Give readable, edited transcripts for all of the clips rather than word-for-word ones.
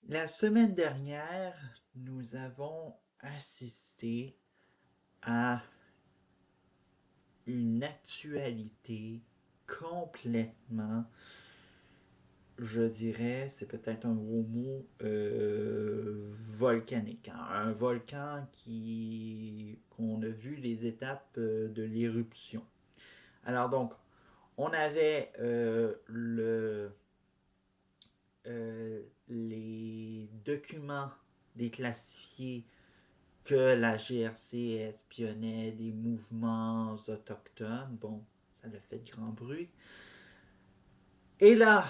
La semaine dernière, nous avons assisté à une actualité complètement, je dirais, c'est peut-être un gros mot, volcanique, hein. Un volcan qu'on a vu les étapes de l'éruption. Alors donc, on avait les documents déclassifiés que la GRC espionnait des mouvements autochtones. Bon, ça a fait grand bruit. Et là,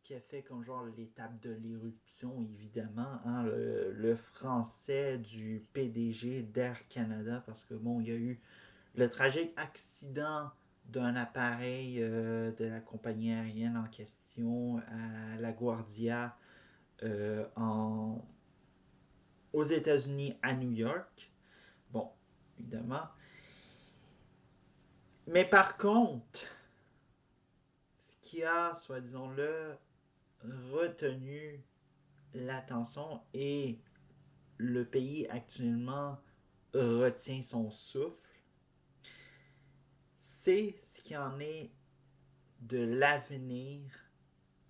qui a fait comme genre l'étape de l'éruption, évidemment, hein, le français du PDG d'Air Canada, parce que bon, il y a eu le tragique accident d'un appareil de la compagnie aérienne en question à LaGuardia aux États-Unis, à New York. Bon, évidemment. Mais par contre, ce qui a, soi-disant-le, retenu l'attention et le pays actuellement retient son souffle, c'est ce qui en est de l'avenir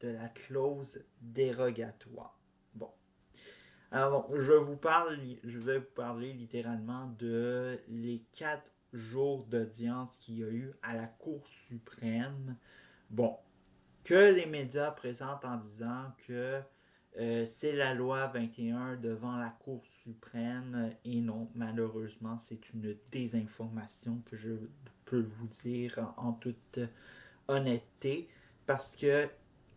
de la clause dérogatoire. Bon. Alors, je vais vous parler littéralement de les 4 jours d'audience qu'il y a eu à la Cour suprême. Bon, que les médias présentent en disant que c'est la loi 21 devant la Cour suprême et non, malheureusement, c'est une désinformation que je peux vous dire en toute honnêteté parce que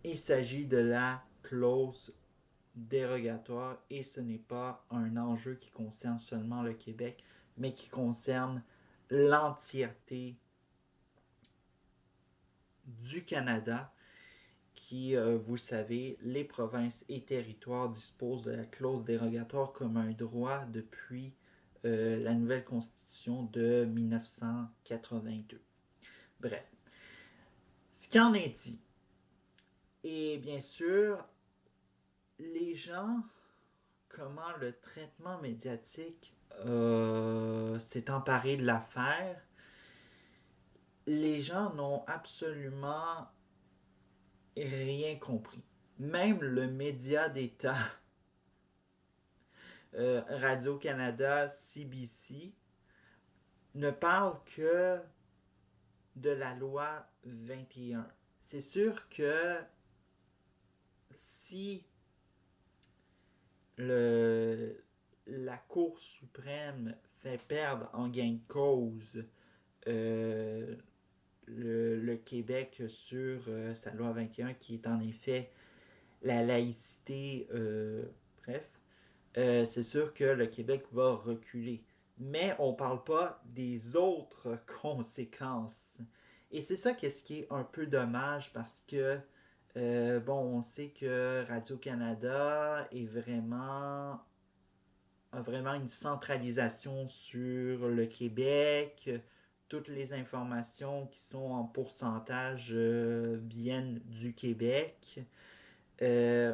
il s'agit de la clause dérogatoire et ce n'est pas un enjeu qui concerne seulement le Québec, mais qui concerne l'entièreté du Canada qui, vous le savez, les provinces et territoires disposent de la clause dérogatoire comme un droit depuis la nouvelle constitution de 1982. Bref, ce qu'en est dit. Et bien sûr, les gens, comment le traitement médiatique s'est emparé de l'affaire, les gens n'ont absolument rien compris. Même le média d'État Radio-Canada, CBC, ne parle que de la loi 21. C'est sûr que si le, la Cour suprême fait perdre en gain de cause euh, le Québec sur sa loi 21, qui est en effet la laïcité, bref, c'est sûr que le Québec va reculer. Mais on ne parle pas des autres conséquences. Et c'est ça qu'est-ce qui est un peu dommage parce que, bon, on sait que Radio-Canada a vraiment une centralisation sur le Québec. Toutes les informations qui sont en pourcentage viennent du Québec. Euh,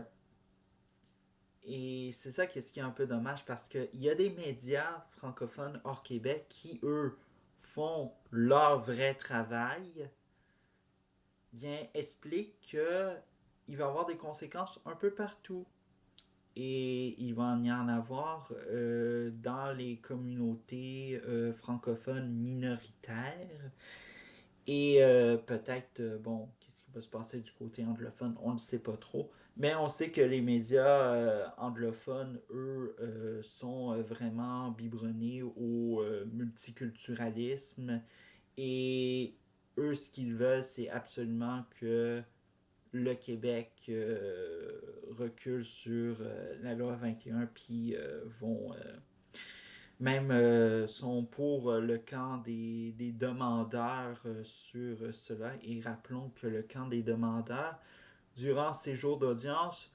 et c'est ça qui est un peu dommage parce qu'il y a des médias francophones hors Québec qui, eux, font leur vrai travail, bien expliquent qu'il va y avoir des conséquences un peu partout. Et il va y en avoir dans les communautés francophones minoritaires. Et peut-être, bon, qu'est-ce qui va se passer du côté anglophone, on ne sait pas trop. Mais on sait que les médias anglophones, eux, sont vraiment biberonnés au multiculturalisme. Et eux, ce qu'ils veulent, c'est absolument que le Québec recule sur la loi 21, puis vont même sont pour le camp des demandeurs sur cela. Et rappelons que le camp des demandeurs, durant ces jours d'audience,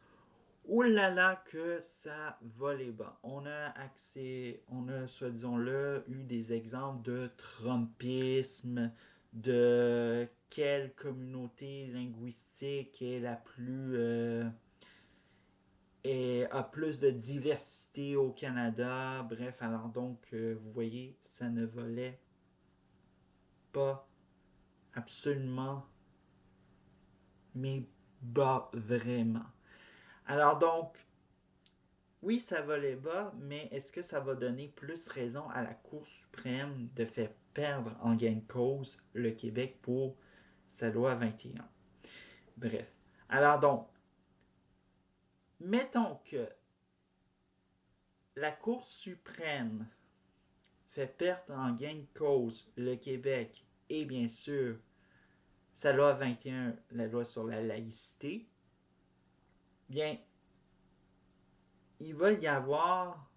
oulala que ça va les bas. On a, soit disons-le, eu des exemples de trumpisme, de quelle communauté linguistique est la plus a plus de diversité au Canada. Bref, alors donc, vous voyez, ça ne volait pas absolument, mais bas vraiment. Alors donc, oui, ça volait bas, mais est-ce que ça va donner plus raison à la Cour suprême de faire perdre en gain de cause le Québec pour sa loi 21? Bref. Alors donc, mettons que la Cour suprême fait perdre en gain de cause le Québec et bien sûr sa loi 21, la loi sur la laïcité. Bien, il va y avoir,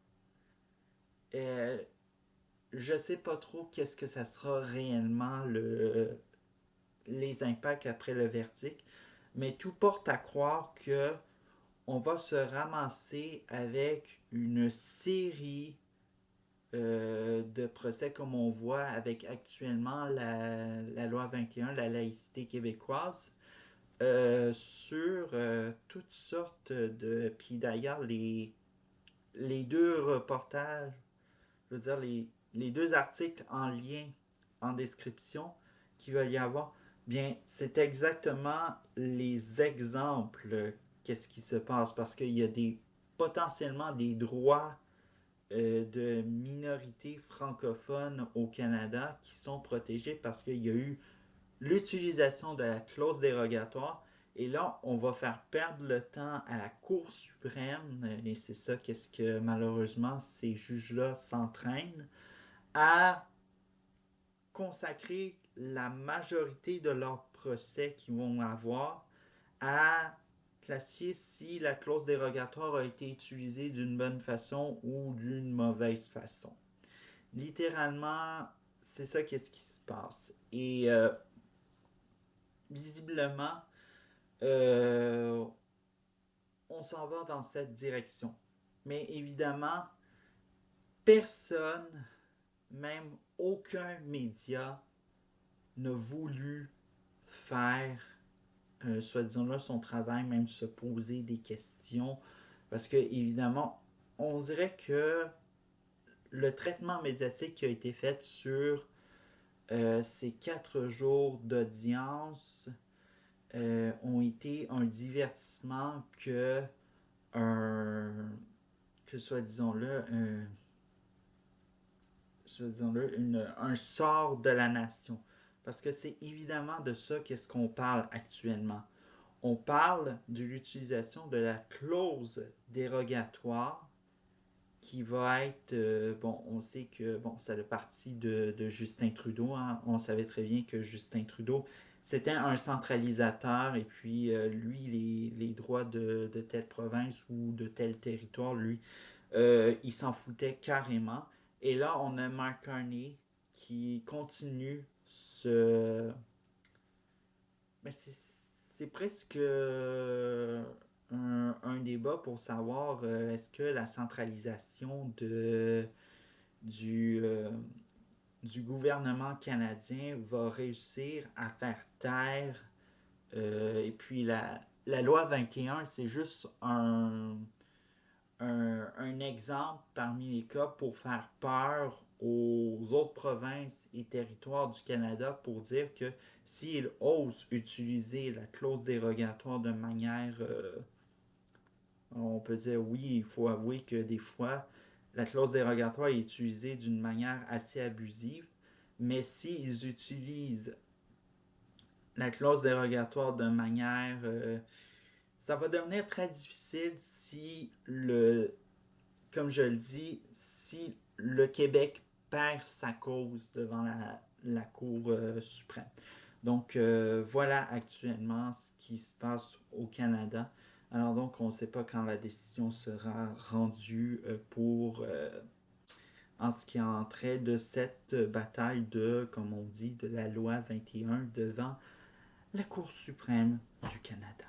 euh, je sais pas trop qu'est-ce que ça sera réellement les impacts après le verdict, mais tout porte à croire que on va se ramasser avec une série de procès comme on voit avec actuellement la loi 21, la laïcité québécoise, sur toutes sortes de... Puis d'ailleurs, les deux reportages, je veux dire, les deux articles en lien, en description, qu'il va y avoir, bien, c'est exactement les exemples qu'est-ce qui se passe, parce qu'il y a potentiellement des droits de minorités francophones au Canada qui sont protégés parce qu'il y a eu l'utilisation de la clause dérogatoire. Et là, on va faire perdre le temps à la Cour suprême, et c'est ça qu'est-ce que malheureusement ces juges-là s'entraînent, à consacrer la majorité de leurs procès qu'ils vont avoir à classifier si la clause dérogatoire a été utilisée d'une bonne façon ou d'une mauvaise façon. Littéralement, c'est ça qu'est-ce qui se passe. Et visiblement, euh, on s'en va dans cette direction. Mais évidemment, personne, même aucun média, n'a voulu faire, soi-disant là, son travail, même se poser des questions. Parce que, évidemment, on dirait que le traitement médiatique qui a été fait sur ces 4 jours d'audience ont été un divertissement un, que soit disons-le, un sort de la nation. Parce que c'est évidemment de ça qu'est-ce qu'on parle actuellement. On parle de l'utilisation de la clause dérogatoire qui va être, bon, on sait que, bon, c'est le parti de Justin Trudeau, hein. On savait très bien que Justin Trudeau, c'était un centralisateur, et puis lui, les droits de telle province ou de tel territoire, lui, il s'en foutait carrément. Et là, on a Mark Carney qui continue Mais c'est presque un débat pour savoir est-ce que la centralisation du, euh, du gouvernement canadien va réussir à faire taire. Et puis la loi 21, c'est juste un exemple parmi les cas pour faire peur aux autres provinces et territoires du Canada pour dire que s'ils osent utiliser la clause dérogatoire de manière, on peut dire oui, il faut avouer que des fois, la clause dérogatoire est utilisée d'une manière assez abusive, mais s'ils utilisent la clause dérogatoire de manière... ça va devenir très difficile si comme je le dis, si le Québec perd sa cause devant la Cour suprême. Donc voilà actuellement ce qui se passe au Canada. Alors donc on ne sait pas quand la décision sera rendue pour en ce qui a trait de cette bataille comme on dit, de la loi 21 devant la Cour suprême du Canada.